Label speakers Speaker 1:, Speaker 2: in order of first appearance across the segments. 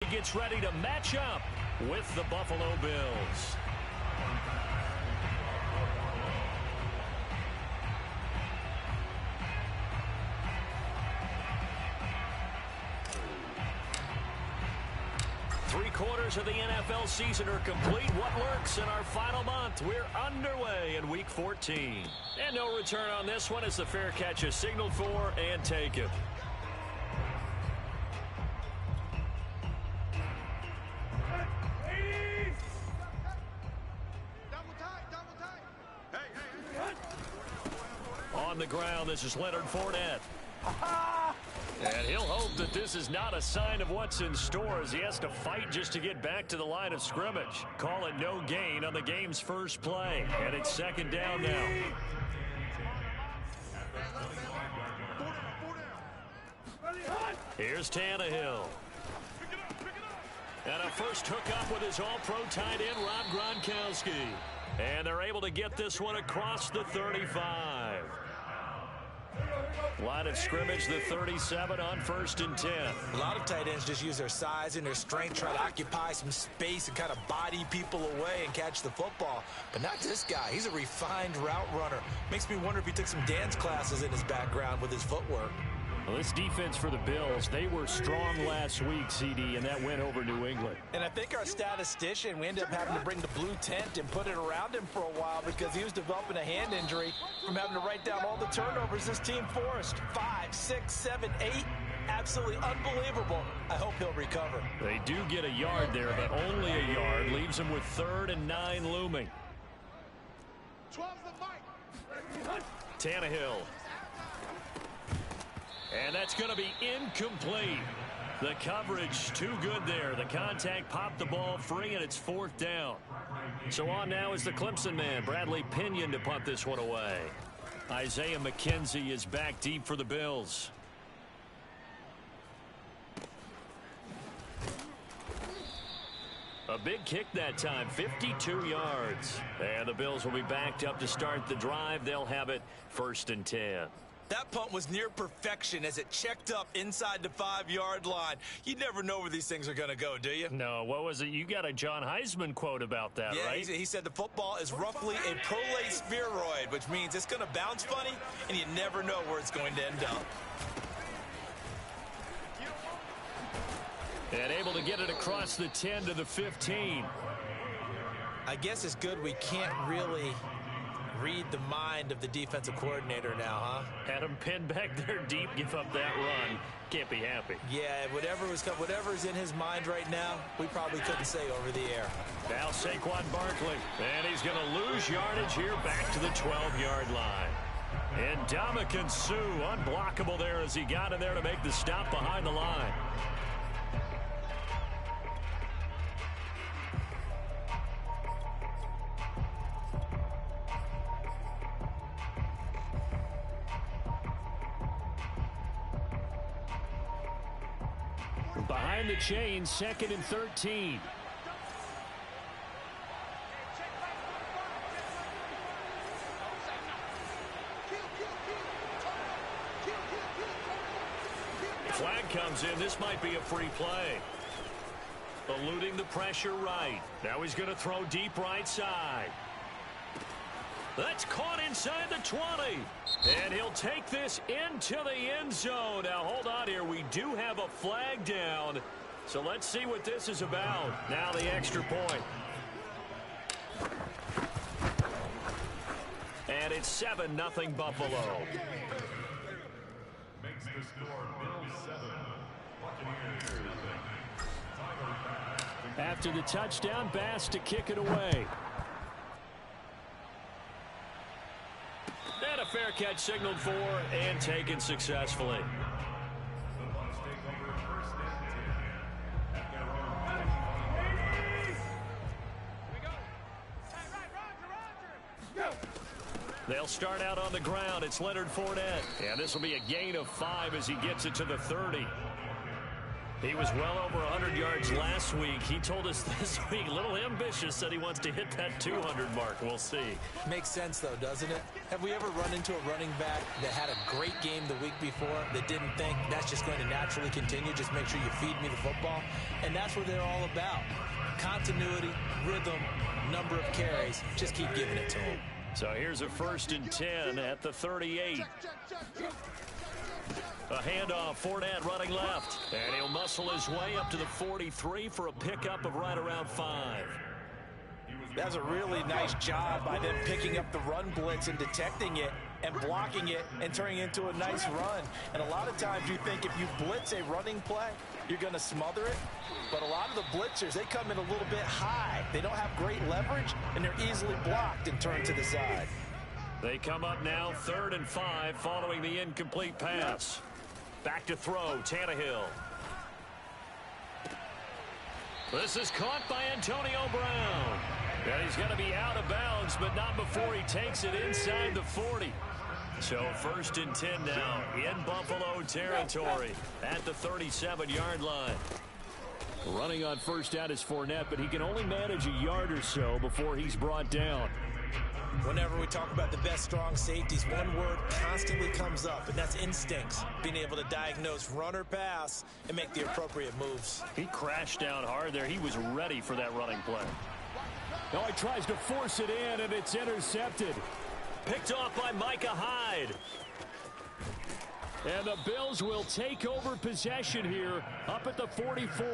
Speaker 1: gets ready to match up with the Buffalo Bills. Three-quarters of the NFL season are complete. What works in our final month? We're underway in Week 14. And no return on this one as the fair catch is signaled for and taken. On the ground, this is Leonard Fournette. And he'll hope that this is not a sign of what's in store as he has to fight just to get back to the line of scrimmage. Call it no gain on the game's first play. And it's second down now. Here's Tannehill. And a first hookup with his all-pro tight end, Rob Gronkowski. And they're able to get this one across the 35. Line of scrimmage, the 37 on 1st and 10.
Speaker 2: A lot of tight ends just use their size and their strength, try to occupy some space and kind of body people away and catch the football. But not this guy. He's a refined route runner. Makes me wonder if he took some dance classes in his background with his footwork.
Speaker 1: Well, this defense for the Bills, they were strong last week, CD, and that went over New England.
Speaker 2: And I think our statistician, we ended up having to bring the blue tent and put it around him for a while because he was developing a hand injury from having to write down all the turnovers this team forced. 5, 6, 7, 8. Absolutely unbelievable. I hope he'll recover.
Speaker 1: They do get a yard there, but only a yard. Leaves them with 3rd and 9 looming. Tannehill. And that's going to be incomplete. The coverage too good there. The contact popped the ball free, and it's 4th down. So on now is the Clemson man, Bradley Pinion, to punt this one away. Isaiah McKenzie is back deep for the Bills. A big kick that time, 52 yards. And the Bills will be backed up to start the drive. They'll have it 1st and 10.
Speaker 2: That punt was near perfection as it checked up inside the 5-yard line. You never know where these things are going to go, do you?
Speaker 1: No, what was it? You got a John Heisman quote about that, right?
Speaker 2: Yeah, he said the football is roughly a prolate spheroid, which means it's going to bounce funny, and you never know where it's going to end up.
Speaker 1: And able to get it across the 10 to the 15.
Speaker 2: I guess it's good we can't really read the mind of the defensive coordinator now, huh?
Speaker 1: Had him pinned back there deep, give up that run. Can't be happy.
Speaker 2: Yeah, whatever's in his mind right now, we probably couldn't say over the air.
Speaker 1: Now Saquon Barkley. And he's going to lose yardage here back to the 12-yard line. And Ndamukong Suh, unblockable there as he got in there to make the stop behind the line. Behind the chain, 2nd and 13. Flag comes in. This might be a free play. Eluding the pressure right. Now he's going to throw deep right side. That's caught inside the 20. And he'll take this into the end zone. Now, hold on here. We do have a flag down. So let's see what this is about. Now the extra point. And it's 7-0 Buffalo.
Speaker 3: Makes the score Bills 7, Buccaneers nothing.
Speaker 1: After the touchdown, Bass to kick it away. And a fair catch signaled for and taken successfully.
Speaker 3: The Bucs take over 1st and 10 at their own 35.
Speaker 1: They'll start out on the ground. It's Leonard Fournette. And this will be a gain of 5 as he gets it to the 30. He was well over 100 yards last week. He told us this week, a little ambitious, said he wants to hit that 200 mark. We'll see.
Speaker 2: Makes sense, though, doesn't it? Have we ever run into a running back that had a great game the week before that didn't think that's just going to naturally continue? Just make sure you feed me the football. And that's what they're all about. Continuity, rhythm, number of carries. Just keep giving it to him.
Speaker 1: So here's a 1st and 10 at the 38. A handoff, Fournette running left. And he'll muscle his way up to the 43 for a pickup of right around 5.
Speaker 2: That's a really nice job by them picking up the run blitz and detecting it and blocking it and turning it into a nice run. And a lot of times you think if you blitz a running play, you're going to smother it. But a lot of the blitzers, they come in a little bit high. They don't have great leverage, and they're easily blocked and turned to the side.
Speaker 1: They come up now 3rd and 5 following the incomplete pass. Back to throw, Tannehill. This is caught by Antonio Brown. And he's going to be out of bounds, but not before he takes it inside the 40. So 1st and 10 now in Buffalo territory at the 37-yard line. Running on 1st down is Fournette, but he can only manage a yard or so before he's brought down.
Speaker 2: Whenever we talk about the best strong safeties, one word constantly comes up, and that's instincts. Being able to diagnose run or pass and make the appropriate moves.
Speaker 1: He crashed down hard there. He was ready for that running play.
Speaker 4: Now he tries to force it in, and it's intercepted.
Speaker 1: Picked off by Micah Hyde.
Speaker 4: And the Bills will take over possession here up at the 44.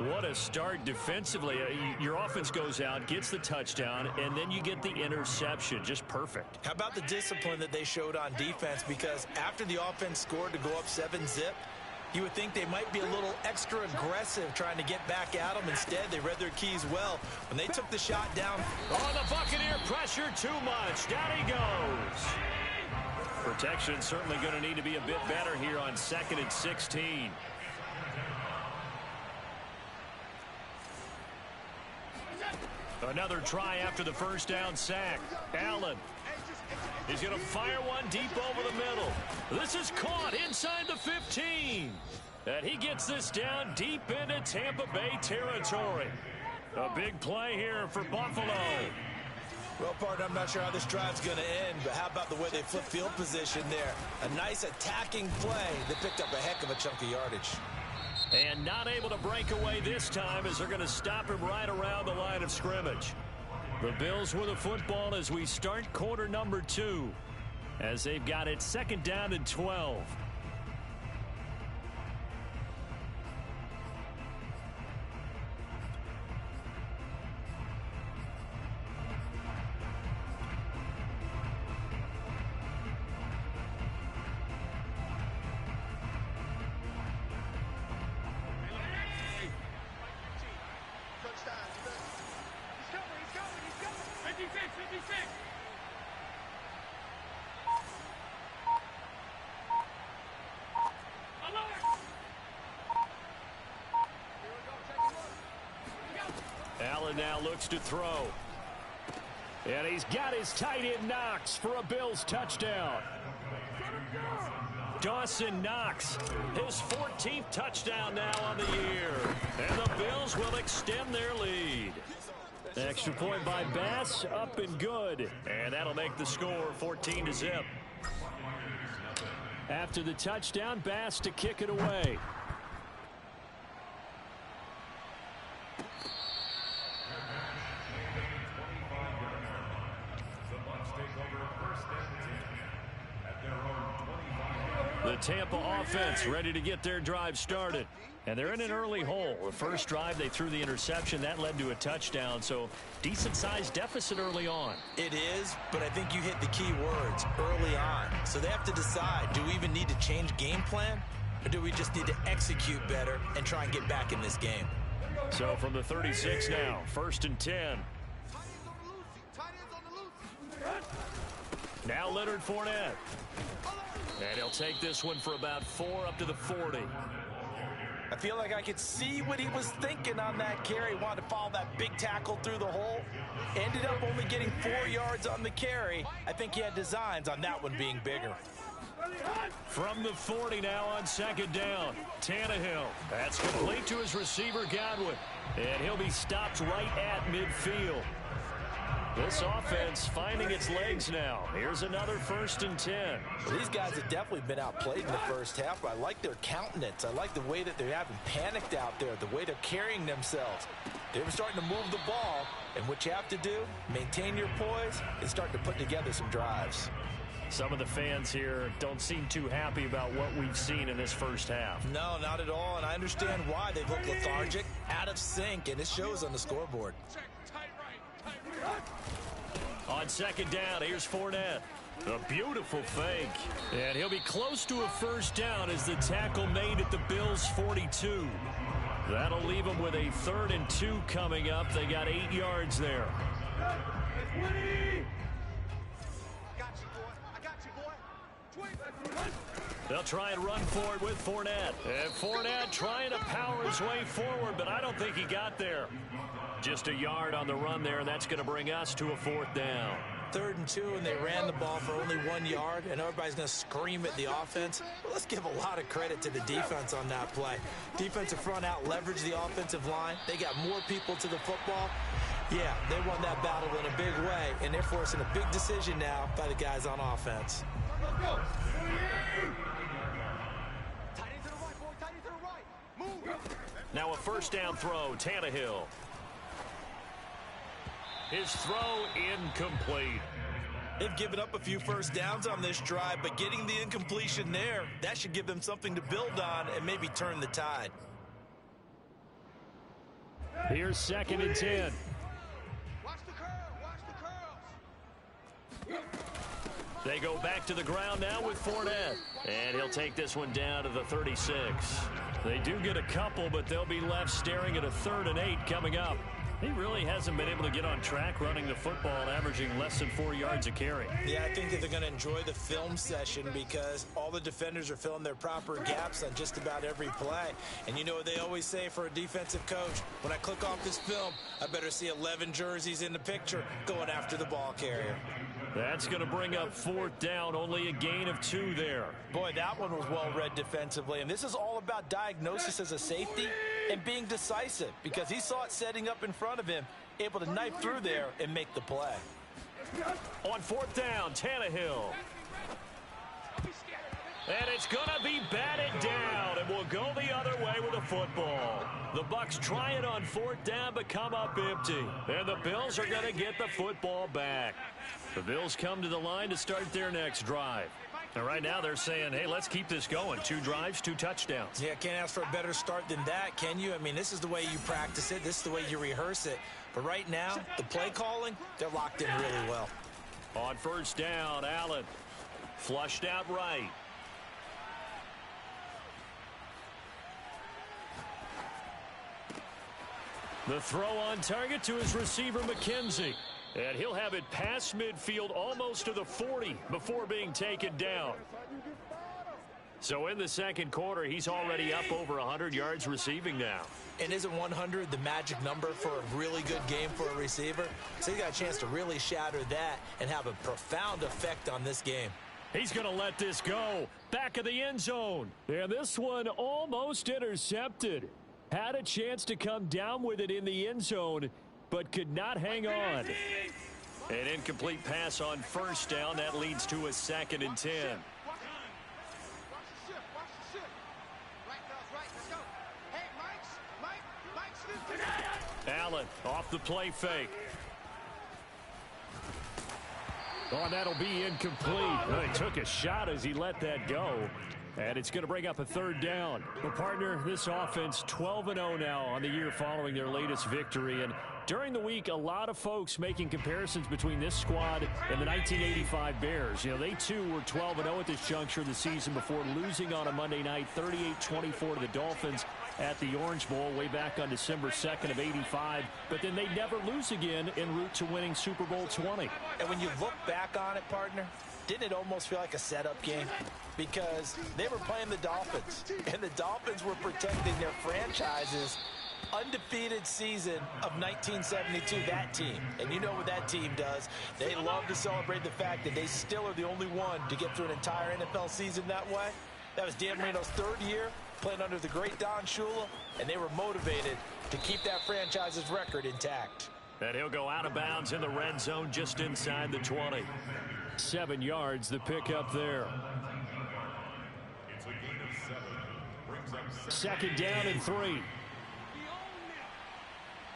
Speaker 1: What a start defensively. Your offense goes out, gets the touchdown, and then you get the interception. Just perfect.
Speaker 2: How about the discipline that they showed on defense? Because after the offense scored to go up 7-zip, you would think they might be a little extra aggressive trying to get back at them. Instead, they read their keys well. When they took the shot down.
Speaker 1: Oh, the Buccaneer pressure too much. Down he goes. Protection certainly going to need to be a bit better here on 2nd and 16. Another try after the 1st down sack. Allen. He's going to fire one deep over the middle. This is caught inside the 15. And he gets this down deep into Tampa Bay territory. A big play here for Buffalo.
Speaker 2: Well, partner, I'm not sure how this drive's going to end, but how about the way they flip field position there? A nice attacking play that picked up a heck of a chunk of yardage.
Speaker 1: And not able to break away this time as they're going to stop him right around the line of scrimmage. The Bills with the football as we start quarter number 2, as they've got it 2nd down and 12. Allen now looks to throw.
Speaker 4: And he's got his tight end Knox for a Bills touchdown.
Speaker 1: Dawson Knox, his 14th touchdown now on the year. And the Bills will extend their lead. Extra point by Bass, up and good. And that'll make the score 14-0.
Speaker 4: After the touchdown, Bass to kick it away.
Speaker 1: The Tampa offense ready to get their drive started. And they're in an early hole. The first drive, they threw the interception. That led to a touchdown. So decent-sized deficit early on.
Speaker 2: It is, but I think you hit the key words early on. So they have to decide, do we even need to change game plan? Or do we just need to execute better and try and get back in this game?
Speaker 1: So from the 36 now, 1st and 10. Now Leonard Fournette. And he'll take this one for about 4 up to the 40.
Speaker 2: I feel like I could see what he was thinking on that carry. Wanted to follow that big tackle through the hole. Ended up only getting 4 yards on the carry. I think he had designs on that one being bigger.
Speaker 1: From the 40 now on second down. Tannehill. That's complete to his receiver, Godwin. And he'll be stopped right at midfield. This offense finding its legs now. Here's another 1st and 10.
Speaker 2: Well, these guys have definitely been outplayed in the first half, but I like their countenance. I like the way that they haven't panicked out there, the way they're carrying themselves. They were starting to move the ball, and what you have to do, maintain your poise and start to put together some drives.
Speaker 1: Some of the fans here don't seem too happy about what we've seen in this first half.
Speaker 2: No, not at all, and I understand why. They look lethargic, out of sync, and it shows on the scoreboard.
Speaker 1: On second down, here's Fournette. A beautiful fake. And he'll be close to a first down as the tackle made at the Bills' 42. That'll leave them with a 3rd and 2 coming up. They got 8 yards there. They'll try and run for it with Fournette. And Fournette trying to power his way forward, but I don't think he got there. Just a yard on the run there, and that's going to bring us to a 4th down.
Speaker 2: 3rd and 2, and they ran the ball for only 1 yard, and everybody's going to scream at the offense. Well, let's give a lot of credit to the defense on that play. Defensive front out leveraged the offensive line. They got more people to the football. Yeah, they won that battle in a big way, and they're forcing a big decision now by the guys on offense.
Speaker 1: Now a 1st down throw, Tannehill. His throw incomplete.
Speaker 2: They've given up a few first downs on this drive, but getting the incompletion there, that should give them something to build on and maybe turn the tide.
Speaker 1: Here's 2nd and 10.
Speaker 5: Watch the curl, watch the curls.
Speaker 1: They go back to the ground now with Fournette. And he'll take this one down to the 36. They do get a couple, but they'll be left staring at a 3rd and 8 coming up. He really hasn't been able to get on track running the football, averaging less than 4 yards a carry.
Speaker 2: Yeah, I think that they're going to enjoy the film session because all the defenders are filling their proper gaps on just about every play. And you know what they always say for a defensive coach? When I click off this film, I better see 11 jerseys in the picture going after the ball carrier.
Speaker 1: That's going to bring up 4th down, only a gain of 2 there.
Speaker 2: Boy, that one was well read defensively, and this is all about diagnosis as a safety and being decisive because he saw it setting up in front of him, able to knife through there and make the play.
Speaker 1: On 4th down, Tannehill. And it's going to be batted down, and we'll go the other way with the football. The Bucs try it on 4th down, but come up empty. And the Bills are going to get the football back. The Bills come to the line to start their next drive. And right now they're saying, hey, let's keep this going. 2 drives, 2 touchdowns.
Speaker 2: Yeah, can't ask for a better start than that, can you? I mean, this is the way you practice it. This is the way you rehearse it. But right now, the play calling, they're locked in really well.
Speaker 1: On 1st down, Allen flushed out right. The throw on target to his receiver, McKenzie. And he'll have it past midfield almost to the 40 before being taken down. So in the second quarter, he's already up over 100 yards receiving now.
Speaker 2: And isn't 100 the magic number for a really good game for a receiver? So he got a chance to really shatter that and have a profound effect on this game.
Speaker 1: He's going to let this go. Back of the end zone. And this one almost intercepted. Had a chance to come down with it in the end zone, but could not hang on. An incomplete pass on 1st down. That leads to a 2nd and 10. Allen off the play fake. Oh, and that'll be incomplete. Well, he took a shot as he let that go. And it's going to bring up a 3rd down. Well, partner, this offense 12-0 now on the year following their latest victory. And during the week, a lot of folks making comparisons between this squad and the 1985 Bears. You know, they too were 12-0 at this juncture of the season before losing on a Monday night 38-24 to the Dolphins at the Orange Bowl way back on December 2nd of '85. But then they never lose again en route to winning Super Bowl 20.
Speaker 2: And when you look back on it, partner, didn't it almost feel like a setup game? Because they were playing the Dolphins, and the Dolphins were protecting their franchises undefeated season of 1972, that team. And you know what that team does. They love to celebrate the fact that they still are the only one to get through an entire NFL season that way. That was Dan Marino's third year, playing under the great Don Shula, and they were motivated to keep that franchise's record intact.
Speaker 1: And he'll go out of bounds in the red zone just inside the 20.
Speaker 4: 7 yards, the pickup there.
Speaker 3: It's a gain of 7. Brings up
Speaker 4: Second down and 3.
Speaker 5: We own them.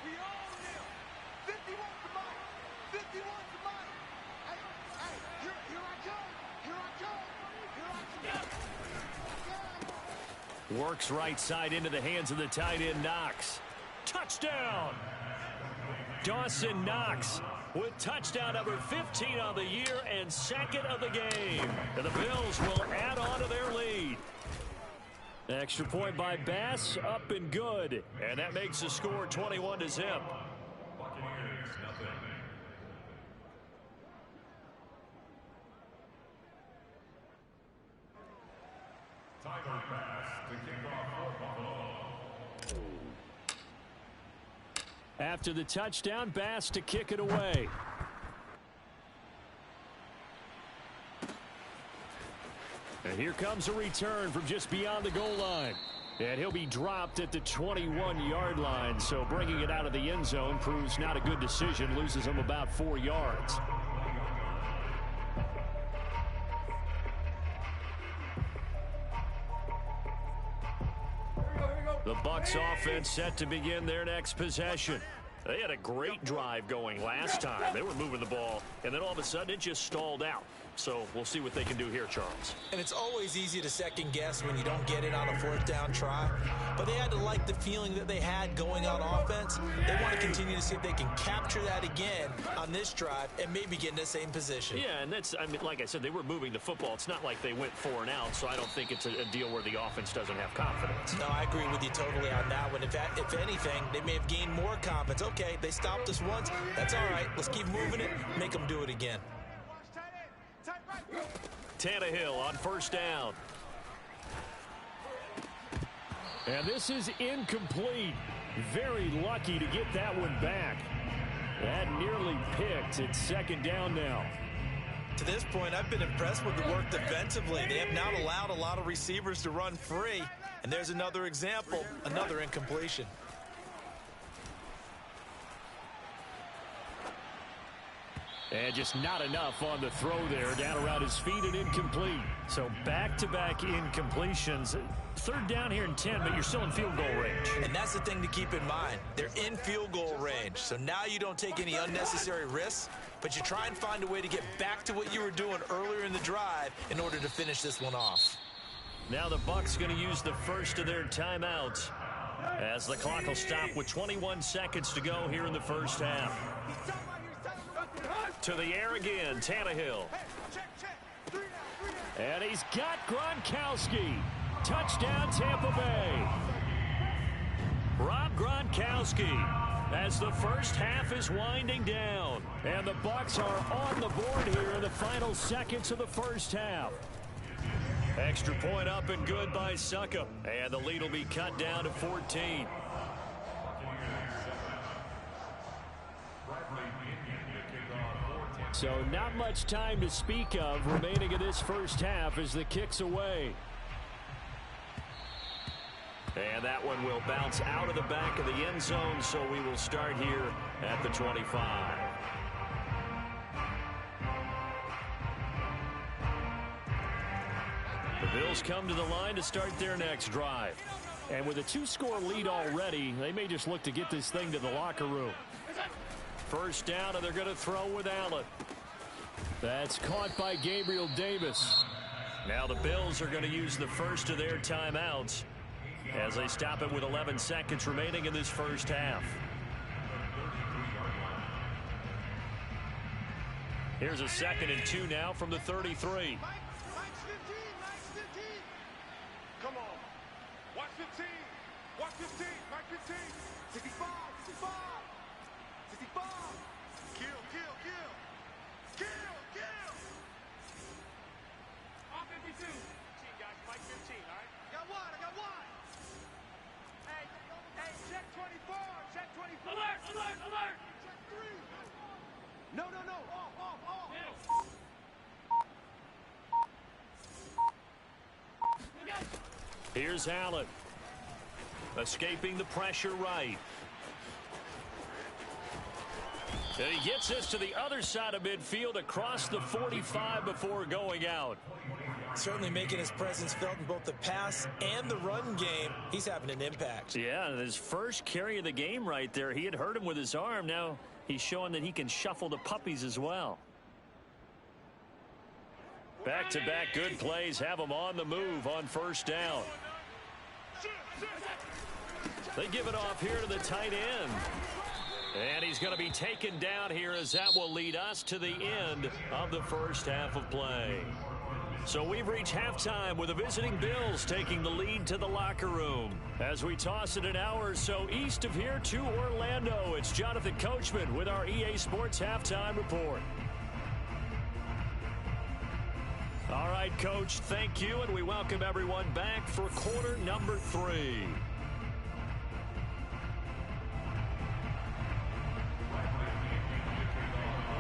Speaker 5: We own them. 51 to mine. 51 to mine. Hey, here I come. Here I come. Here I come.
Speaker 1: Works right side into the hands of the tight end, Knox. Touchdown! Dawson Knox with touchdown number 15 on the year and second of the game. And the Bills will add on to their lead. Extra point by Bass, up and good. And that makes the score 21 to zip.
Speaker 3: Buccaneers, nothing. Tyler Bass to kick off for Buffalo.
Speaker 4: After the touchdown, Bass to kick it away. And here comes a return from just beyond the goal line. And he'll be dropped at the 21-yard line. So bringing it out of the end zone proves not a good decision. Loses him about 4 yards. The Bucs offense set to begin their next possession. They had a great drive going last time. They were moving the ball, and then all of a sudden it just stalled out. So we'll see what they can do here, Charles.
Speaker 2: And it's always easy to second guess when you don't get it on a fourth down try. But they had to like the feeling that they had going on offense. They want to continue to see if they can capture that again on this drive and maybe get in the same position.
Speaker 1: Yeah, and that's, I mean, like I said, they were moving the football. It's not like they went 4 and out, so I don't think it's a deal where the offense doesn't have confidence.
Speaker 2: No, I agree with you totally on that one. If anything, they may have gained more confidence. Okay, they stopped us once. That's all right. Let's keep moving it. Make them do it again.
Speaker 1: Tannehill on first down.
Speaker 4: And this is incomplete. Very lucky to get that one back. That nearly picked. It's second down now.
Speaker 2: To this point, I've been impressed with the work defensively. They have not allowed a lot of receivers to run free. And there's another example, another incompletion.
Speaker 4: And just not enough on the throw there. Down around his feet and incomplete.
Speaker 1: So back-to-back incompletions. Third down here in 10, but you're still in field goal range.
Speaker 2: And that's the thing to keep in mind. They're in field goal range. So now you don't take any unnecessary risks, but you try and find a way to get back to what you were doing earlier in the drive in order to finish this one off.
Speaker 1: Now the Bucs going to use the first of their timeouts as the clock will stop with 21 seconds to go here in the first half. To the air again, Tannehill.
Speaker 4: And he's got Gronkowski. Touchdown, Tampa Bay.
Speaker 1: Rob Gronkowski as the first half is winding down.
Speaker 4: And the Bucs are on the board here in the final seconds of the first half.
Speaker 1: Extra point up and good by Suckup. And the lead will be cut down to 14.
Speaker 4: So not much time to speak of remaining in this first half as the kick's away.
Speaker 1: And that one will bounce out of the back of the end zone, so we will start here at the 25. The Bills come to the line to start their next drive.
Speaker 4: And with a 2-score lead already, they may just look to get this thing to the locker room.
Speaker 1: First down, and they're going to throw with Allen.
Speaker 4: That's caught by Gabriel Davis.
Speaker 1: Now the Bills are going to use the first of their timeouts as they stop it with 11 seconds remaining in this first half. Here's a 2nd and 2 now from the 33.
Speaker 5: Come on. Watch 15. Watch 15. Mike 15. 65. 65. 65. Kill, kill, kill. Kill, kill. On 52. 15, guys. Mike 15, all right? I got one. Hey, check 25.
Speaker 1: Here's Allen. Escaping the pressure right. And he gets us to the other side of midfield across the 45 before going out.
Speaker 2: Certainly making his presence felt in both the pass and the run game. He's having an impact.
Speaker 1: Yeah, his first carry of the game right there. He had hurt him with his arm. Now he's showing that he can shuffle the puppies as well. Back-to-back good plays have him on the move on first down. They give it off here to the tight end. And he's going to be taken down here as that will lead us to the end of the first half of play. So we've reached halftime with the visiting Bills taking the lead to the locker room. As we toss it an hour or so east of here to Orlando, it's Jonathan Coachman with our EA Sports Halftime Report. All right, Coach, thank you, and we welcome everyone back for quarter number 3.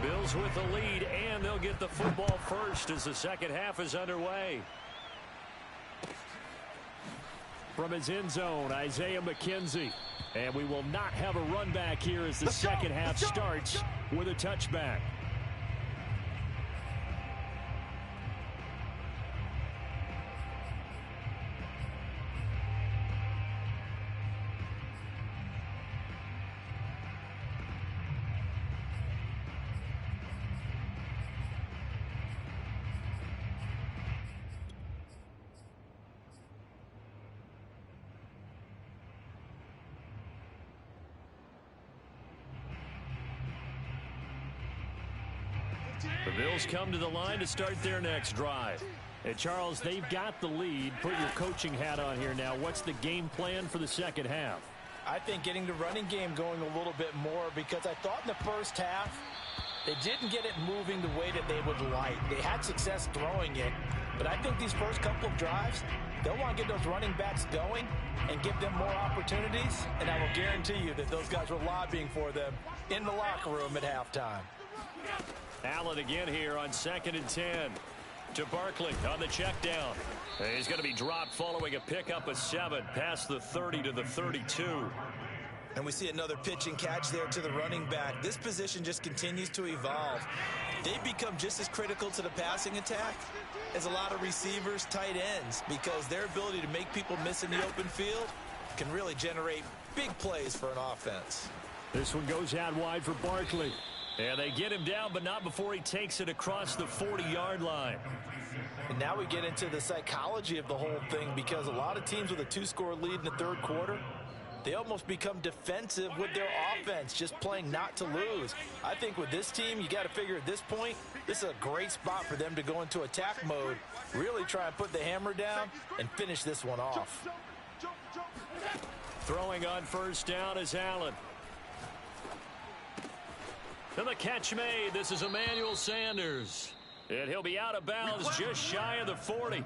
Speaker 1: Bills with the lead, and they'll get the football first as the second half is underway.
Speaker 4: From his end zone, Isaiah McKenzie. And we will not have a run back here as the second half starts with a touchback.
Speaker 1: The Bills come to the line to start their next drive.
Speaker 4: And Charles, they've got the lead. Put your coaching hat on here now. What's the game plan for the second half?
Speaker 2: I think getting the running game going a little bit more, because I thought in the first half they didn't get it moving the way that they would like. They had success throwing it, but I think these first couple of drives, they'll want to get those running backs going and give them more opportunities, and I will guarantee you that those guys were lobbying for them in the locker room at halftime.
Speaker 1: Allen again here on 2nd and 10. To Barkley on the check down. And he's going to be dropped following a pickup of 7 past the 30 to the 32.
Speaker 2: And we see another pitch and catch there to the running back. This position just continues to evolve. They become just as critical to the passing attack as a lot of receivers, tight ends, because their ability to make people miss in the open field can really generate big plays for an offense.
Speaker 4: This one goes out wide for Barkley.
Speaker 1: And they get him down, but not before he takes it across the 40-yard line.
Speaker 2: And now we get into the psychology of the whole thing, because a lot of teams with a 2-score lead in the third quarter, they almost become defensive with their offense, just playing not to lose. I think with this team, you got to figure at this point, this is a great spot for them to go into attack mode, really try and put the hammer down and finish this one off.
Speaker 1: Throwing on first down is Allen. And the catch made. This is Emmanuel Sanders. And he'll be out of bounds just shy of the 40.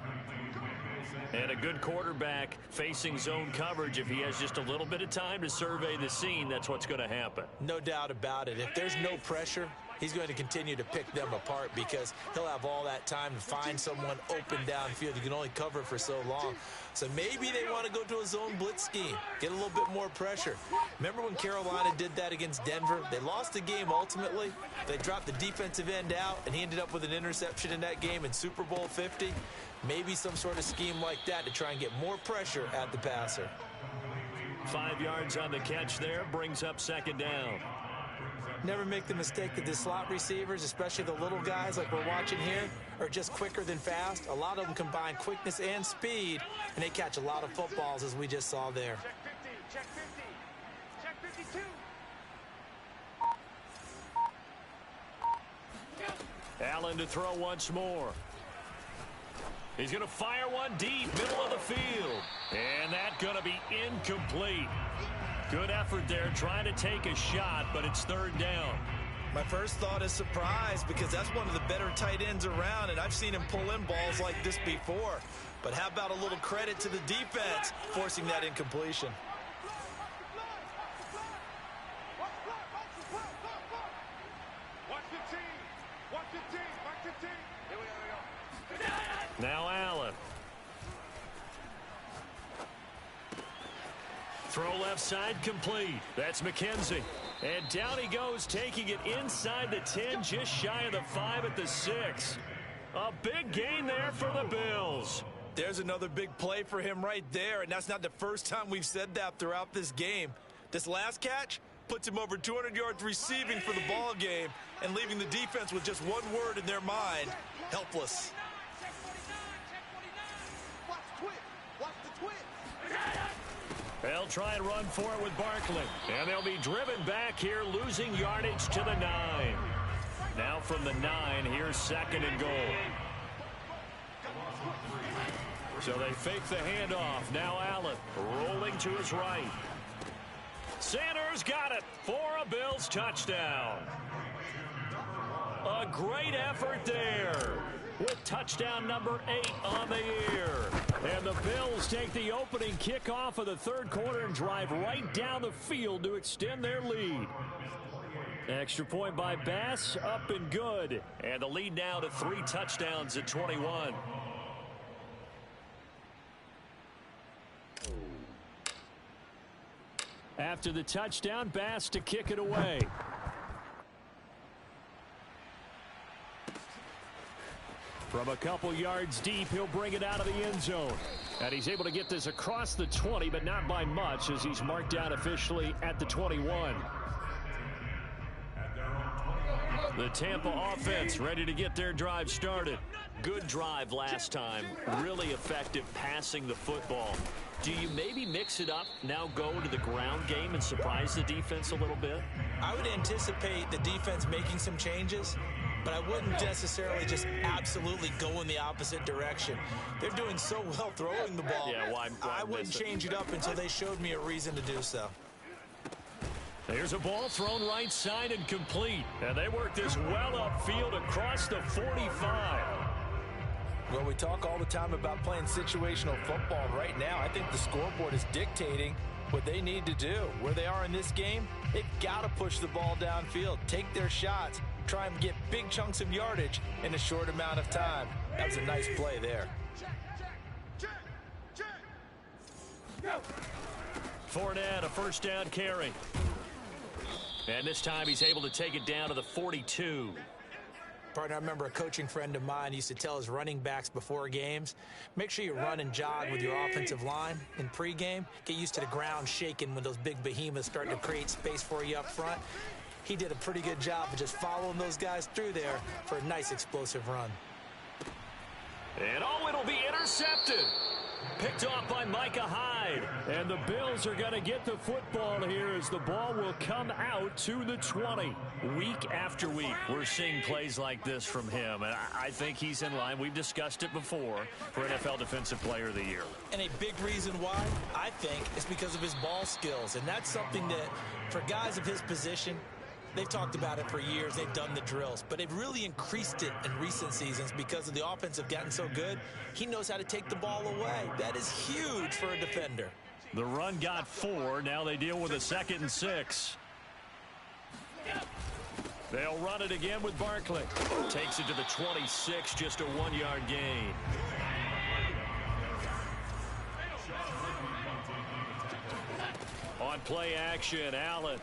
Speaker 1: And a good quarterback facing zone coverage. If he has just a little bit of time to survey the scene, that's what's going to happen.
Speaker 2: No doubt about it. If there's no pressure, he's going to continue to pick them apart, because he'll have all that time to find someone open downfield. You can only cover for so long. So maybe they want to go to a zone blitz scheme, get a little bit more pressure. Remember when Carolina did that against Denver? They lost the game ultimately. They dropped the defensive end out, and he ended up with an interception in that game in Super Bowl 50. Maybe some sort of scheme like that to try and get more pressure at the passer.
Speaker 1: 5 yards on the catch there, brings up second down.
Speaker 2: Never make the mistake that the slot receivers, especially the little guys like we're watching here, are just quicker than fast. A lot of them combine quickness and speed, and they catch a lot of footballs, as we just saw there.
Speaker 5: Check 50. Check 52.
Speaker 1: Allen to throw once more. He's going to fire one deep, middle of the field. And that's going to be incomplete. Good effort there, trying to take a shot, but it's third down.
Speaker 2: My first thought is surprise, because that's one of the better tight ends around, and I've seen him pull in balls like this before. But how about a little credit to the defense forcing that incompletion?
Speaker 5: Watch the team. Watch the team. Watch the team. Here we go.
Speaker 1: Now Allen. Throw left side complete. That's McKenzie. And down he goes, taking it inside the 10, just shy of the 5 at the 6. A big gain there for the Bills.
Speaker 2: There's another big play for him right there, and that's not the first time we've said that throughout this game. This last catch puts him over 200 yards receiving for the ball game and leaving the defense with just one word in their mind: helpless.
Speaker 5: Watch the twist. Watch the twist.
Speaker 1: They'll try and run for it with Barkley. And they'll be driven back here, losing yardage to the 9. Now from the 9, here's 2nd and goal. So they fake the handoff. Now Allen rolling to his right. Sanders got it for a Bills touchdown. A great effort there, with touchdown number 8 on the year. And the Bills take the opening kickoff of the 3rd quarter and drive right down the field to extend their lead. Extra point by Bass, up and good. And the lead now to 3 touchdowns at 21. After the touchdown, Bass to kick it away. From a couple yards deep, he'll bring it out of the end zone. And he's able to get this across the 20, but not by much, as he's marked down officially at the 21. The Tampa offense ready to get their drive started. Good drive last time. Really effective passing the football. Do you maybe mix it up, now go to the ground game and surprise the defense a little bit?
Speaker 2: I would anticipate the defense making some changes, but I wouldn't necessarily just absolutely go in the opposite direction. They're doing so well throwing the ball.
Speaker 1: Yeah, why
Speaker 2: I wouldn't change it up until they showed me a reason to do so.
Speaker 1: There's a ball thrown right side and complete. And they work this well upfield across the 45.
Speaker 2: Well, we talk all the time about playing situational football. Right now, I think the scoreboard is dictating what they need to do. Where they are in this game, they've got to push the ball downfield, take their shots, try and get big chunks of yardage in a short amount of time. That was a nice play there.
Speaker 1: Fournette, a first down carry. And this time he's able to take it down to the 42.
Speaker 2: Partner, I remember a coaching friend of mine used to tell his running backs before games, make sure you run and jog with your offensive line in pregame. Get used to the ground shaking when those big behemoths start to create space for you up front. He did a pretty good job of just following those guys through there for a nice explosive run.
Speaker 1: And oh, it'll be intercepted. Picked off by Micah Hyde. And the Bills are going to get the football here as the ball will come out to the 20. Week after week, we're seeing plays like this from him. And I think he's in line. We've discussed it before for NFL Defensive Player of the Year.
Speaker 2: And a big reason why, I think, is because of his ball skills. And that's something that, for guys of his position, they've talked about it for years. They've done the drills. But they've really increased it in recent seasons because of the offense have gotten so good. He knows how to take the ball away. That is huge for a defender.
Speaker 1: The run got 4. Now they deal with a 2nd and 6. They'll run it again with Barkley. Takes it to the 26, just a 1-yard gain. On play action, Allen.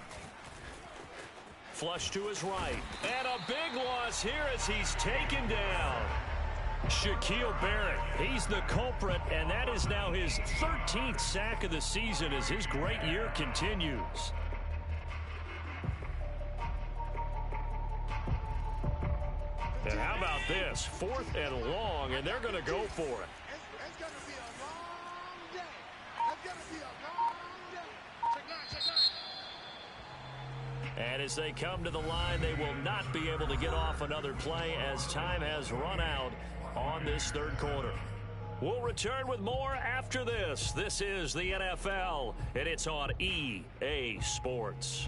Speaker 1: Flush to his right. And a big loss here as he's taken down. Shaquille Barrett, he's the culprit, and that is now his 13th sack of the season as his great year continues. And how about this? 4th and long, and they're going to go for it.
Speaker 5: It's going to be a long day. It's going to be a long day. Check nine.
Speaker 1: And as they come to the line, they will not be able to get off another play as time has run out on this 3rd quarter. We'll return with more after this. This is the NFL, and it's on EA Sports.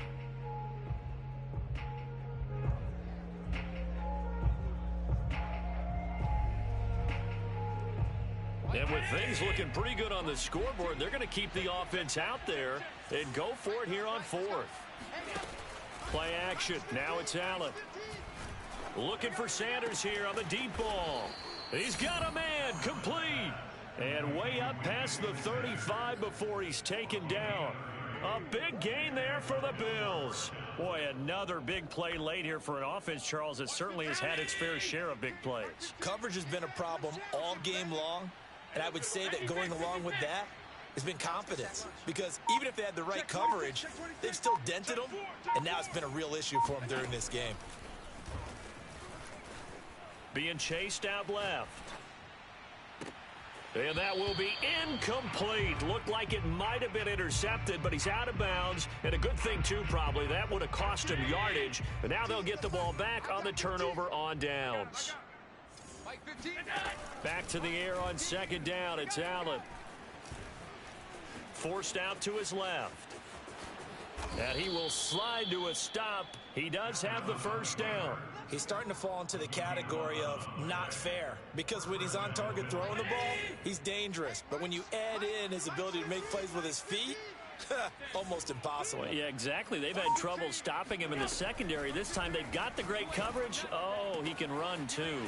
Speaker 1: And with things looking pretty good on the scoreboard, they're going to keep the offense out there and go for it here on 4th. Play action. Now it's Allen. Looking for Sanders here on the deep ball. He's got a man. Complete.
Speaker 4: And way up past the 35 before he's taken down. A big gain there for the Bills. Boy, another big play late here for an offense, Charles, that certainly has had its fair share of big plays.
Speaker 2: Coverage has been a problem all game long, and I would say that going along with that has been confidence. Because even if they had the right coverage, they've still dented them, and now it's been a real issue for them during this game.
Speaker 1: Being chased out left. And that will be incomplete. Looked like it might have been intercepted, but he's out of bounds. And a good thing, too, probably. That would have cost him yardage. And now they'll get the ball back on the turnover on downs. Back to the air on second down. It's Allen. Forced out to his left. And he will slide to a stop. He does have the first down.
Speaker 2: He's starting to fall into the category of not fair, because when he's on target throwing the ball, he's dangerous. But when you add in his ability to make plays with his feet, almost impossible.
Speaker 4: Yeah, exactly. They've had trouble stopping him in the secondary. This time they've got the great coverage. Oh, he can run too.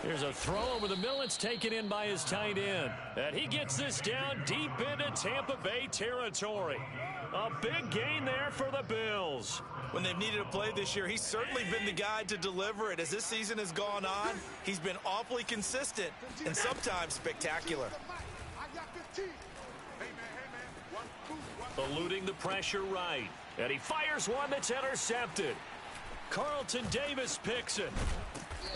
Speaker 4: There's a throw over the middle. It's taken in by his tight end. And he gets this down deep into Tampa Bay territory. A big gain there for the Bills.
Speaker 2: When they've needed a play this year, he's certainly been the guy to deliver it. As this season has gone on, he's been awfully consistent and sometimes spectacular.
Speaker 1: Eluding the pressure right. And he fires one that's intercepted. Carlton Davis picks it.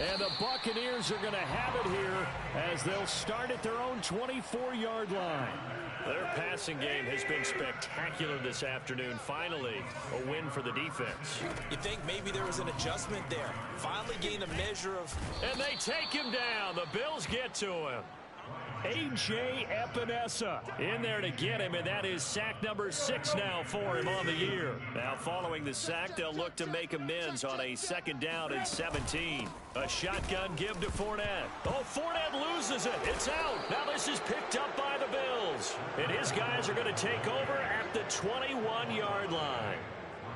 Speaker 4: And the Buccaneers are going to have it here as they'll start at their own 24-yard line.
Speaker 1: Their passing game has been spectacular this afternoon. Finally, a win for the defense.
Speaker 2: You think maybe there was an adjustment there. Finally gained a measure of...
Speaker 1: And they take him down. The Bills get to him.
Speaker 4: A.J. Epinesa in there to get him, and that is sack number 6 now for him on the year.
Speaker 1: Now following the sack, they'll look to make amends on a second down and 17. A shotgun give to Fournette. Oh, Fournette loses it. It's out. Now this is picked up by the Bills. And his guys are going to take over at the 21-yard line.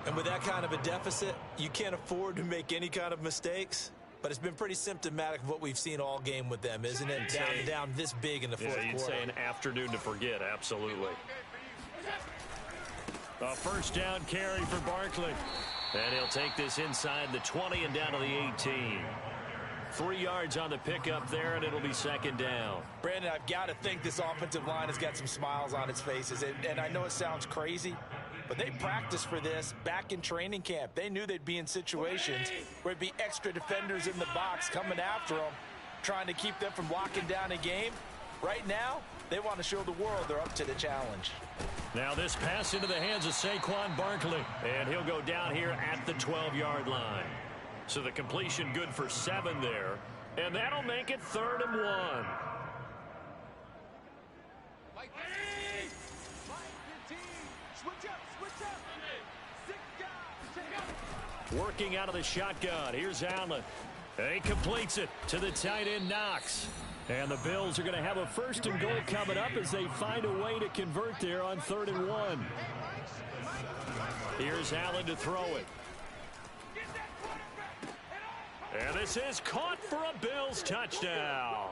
Speaker 2: And with that kind of a deficit, you can't afford to make any kind of mistakes. But it's been pretty symptomatic of what we've seen all game with them, isn't it? Down this big in the fourth quarter.
Speaker 1: You'd say an afternoon to forget, absolutely.
Speaker 4: A first down carry for Barkley.
Speaker 1: And he'll take this inside the 20 and down to the 18. 3 yards on the pickup there, and it'll be second down.
Speaker 2: Brandon, I've got to think this offensive line has got some smiles on its faces. And I know it sounds crazy, but they practiced for this back in training camp. They knew they'd be in situations where it'd be extra defenders in the box coming after them, trying to keep them from locking down a game. Right now, they want to show the world they're up to the challenge.
Speaker 1: Now this pass into the hands of Saquon Barkley. And he'll go down here at the 12-yard line. So the completion good for 7 there. And that'll make it 3rd and 1. Working out of the shotgun. Here's Allen. And he completes it to the tight end, Knox.
Speaker 4: And the Bills are going to have a first and goal coming up as they find a way to convert there on 3rd and 1.
Speaker 1: Here's Allen to throw it. And this is caught for a Bills touchdown.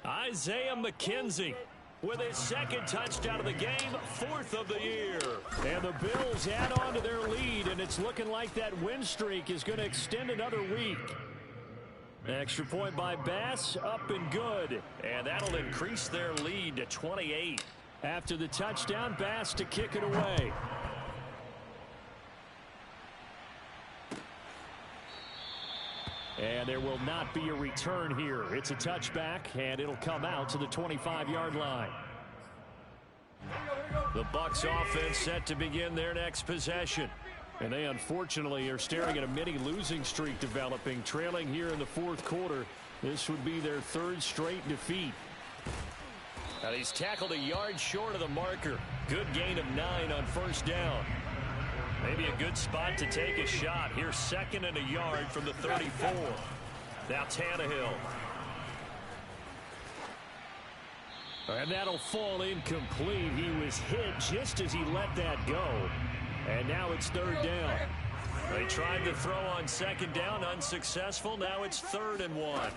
Speaker 1: Isaiah McKenzie with his 2nd touchdown of the game, 4th of the year.
Speaker 4: And the Bills add on to their lead, and it's looking like that win streak is going to extend another week.
Speaker 1: Extra point by Bass, up and good. And that'll increase their lead to 28.
Speaker 4: After the touchdown, Bass to kick it away. And there will not be a return here. It's a touchback, and it'll come out to the 25-yard line.
Speaker 1: The Bucs offense set to begin their next possession.
Speaker 4: And they unfortunately are staring at a mini losing streak developing, trailing here in the 4th quarter. This would be their 3rd straight defeat.
Speaker 1: And he's tackled a yard short of the marker. Good gain of 9 on first down. Maybe a good spot to take a shot. Here's 2nd and a yard from the 34. Now Tannehill.
Speaker 4: And that'll fall incomplete. He was hit just as he let that go. And now it's 3rd down.
Speaker 1: They tried to throw on 2nd down, unsuccessful. Now it's 3rd and 1.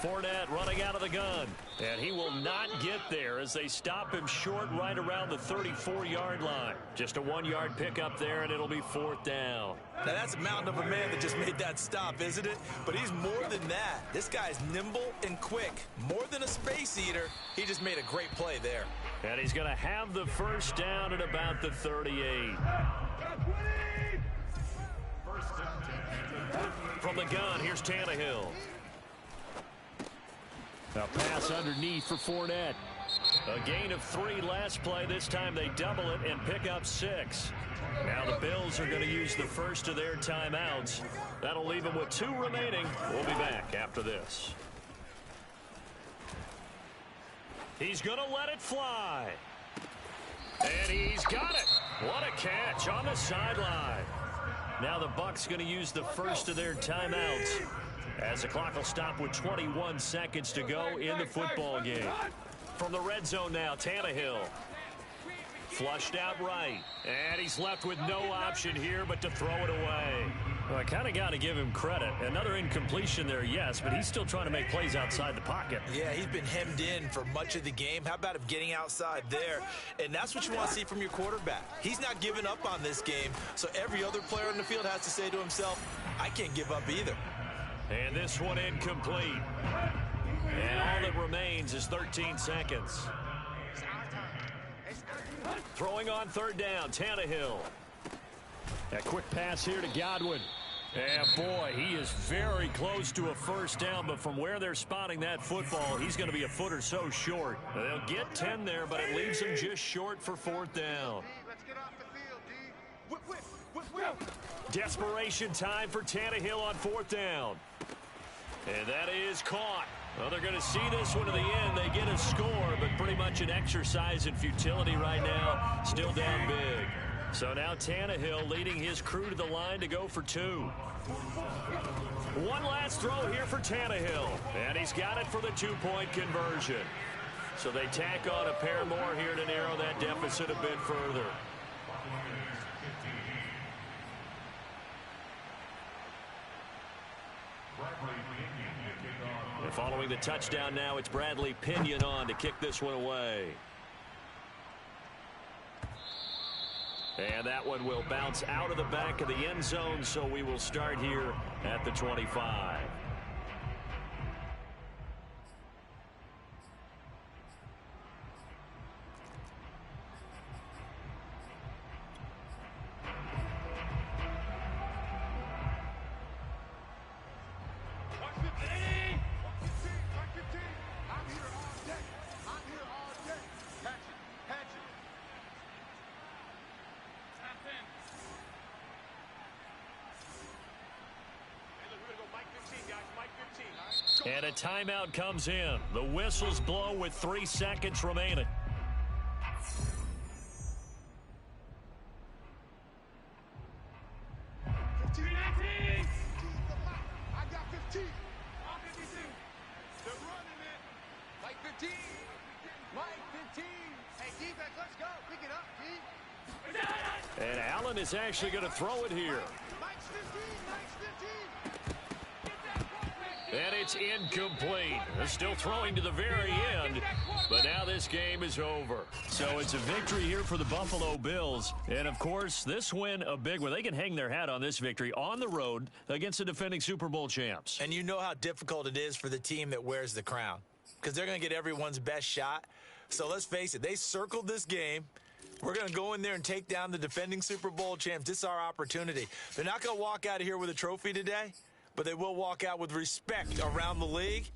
Speaker 1: Fournette running out of the gun. And he will not get there as they stop him short right around the 34-yard line. Just a 1-yard pickup there, and it'll be 4th down.
Speaker 2: Now, that's a mountain of a man that just made that stop, isn't it? But he's more than that. This guy's nimble and quick. More than a space eater, he just made a great play there.
Speaker 1: And he's going to have the first down at about the 38. From the gun, here's Tannehill. A pass underneath for Fournette. A gain of 3 last play. This time they double it and pick up 6. Now the Bills are going to use the first of their timeouts. That'll leave them with 2 remaining. We'll be back after this. He's going to let it fly. And he's got it. What a catch on the sideline. Now the Bucs going to use the first of their timeouts as the clock will stop with 21 seconds to go in the football game. From the red zone now, Tannehill. Flushed out right. And he's left with no option here but to throw it away. Well, I kind of got to give him credit. Another incompletion there, yes, but he's still trying to make plays outside the pocket.
Speaker 2: Yeah, he's been hemmed in for much of the game. How about him getting outside there? And that's what you want to see from your quarterback. He's not giving up on this game, so every other player on the field has to say to himself, I can't give up either.
Speaker 1: And this one incomplete. And all that remains is 13 seconds. Throwing on 3rd down, Tannehill.
Speaker 4: A quick pass here to Godwin.
Speaker 1: And boy, he is very close to a first down, but from where they're spotting that football, he's going to be a foot or so short. They'll get 10 there, but it leaves him just short for 4th down.
Speaker 5: Let's get off the field, D. Whip.
Speaker 1: Desperation time for Tannehill on 4th down. And that is caught. Well, they're going to see this one to the end. They get a score, but pretty much an exercise in futility right now. Still down big. So now Tannehill leading his crew to the line to go for 2. One last throw here for Tannehill. And he's got it for the 2-point conversion. So they tack on a pair more here to narrow that deficit a bit further. And following the touchdown now, it's Bradley Pinion on to kick this one away. And that one will bounce out of the back of the end zone, so we will start here at the 25. And a timeout comes in. The whistles blow with 3 seconds remaining.
Speaker 5: I got 15. All 52. They're running it. Mike 15. Mike 15. Hey, defense, let's go. Pick it up, D.
Speaker 1: And Allen is actually going to throw it here.
Speaker 5: Mike's 15. Mike's 15.
Speaker 1: And it's incomplete. They're still throwing to the very end, but now this game is over. So it's a victory here for the Buffalo Bills. And, of course, this win, a big one. They can hang their hat on this victory on the road against the defending Super Bowl champs.
Speaker 2: And you know how difficult it is for the team that wears the crown, because they're going to get everyone's best shot. So let's face it, they circled this game. We're going to go in there and take down the defending Super Bowl champs. This is our opportunity. They're not going to walk out of here with a trophy today, but they will walk out with respect around the league.